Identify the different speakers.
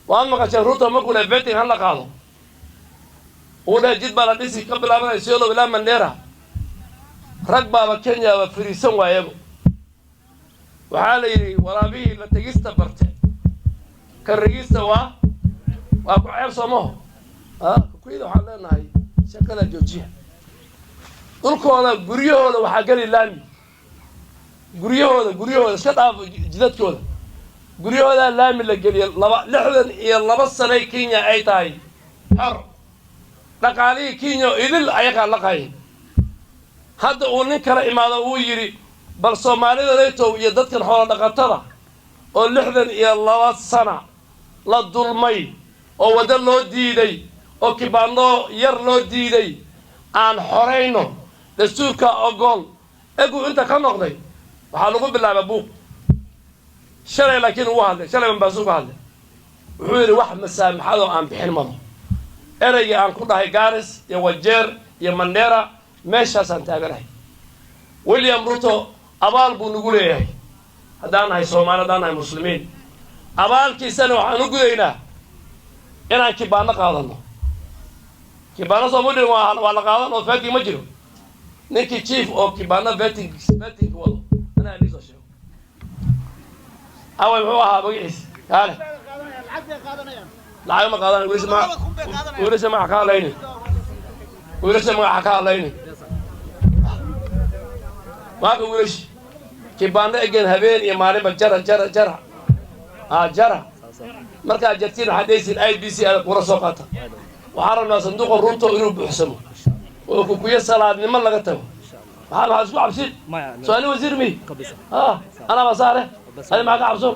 Speaker 1: وأما كان روتو ما كنا بيتين هلا قالوا وده جد بلديسي قبل أن يسيلوا بلا منديرة ركبة بكينيا وفريسون وياهم وحالي ورابي لتجست برته كالرجيست وأبو عير صمه كويدو حالنا هاي شكلها جوجيه دولكودا غريهودا waxa gali laami guriyahooda iska dhaaf jidadkooda guriyahooda laami la galiyo 62 sano Kenya ay tahay xor dhaqaalihii Kenya idil ayaga la qaayay hadda uu nin kala imaado uu yiri bal Soomaalida leeto iyo dadkan xoolo dhaqatada oo 62 sano la dulmay oo wada loo diiday oo kibaano yar loo diiday aan xoreyno dastuurka ogol egu inta ka noqday waxa lagu bilaabay buuq shalay laakiin uu hadlay shalay man baasuuq hadlay wuxuu yiri wax masaamaxado aan bixin maro erayga aan ku dhahay Garis iyo Wajeer iyo Mandera meeshaas aan taaganahay William Ruto abaal buu nagu leeyahay hadaan hay Soomaaliyeed aan hay muslimiin abaalkiisana waxaan u gudaynaa inaan kibaano qaadano kibaano Soomaaliyeed waa la qaadan oo faati ma jiro نيكي تشيف أو كيبانا بيتينج والله أنا اللي زوجي أول هو بقيس هلا لا ما قادنا وليس ما حكى عليني ما بقولش كيبانا إجن هبين يا مالي بجرا جرا مركز جتين حديث IBC على قرصوقاته وحرمنا صندوق الروتو إنه بحسمه وكوكوية صلاة نما لقى تبو هذا أسبوع بسيط سؤالي وزير مي أنا بصاره أنا معك عبسو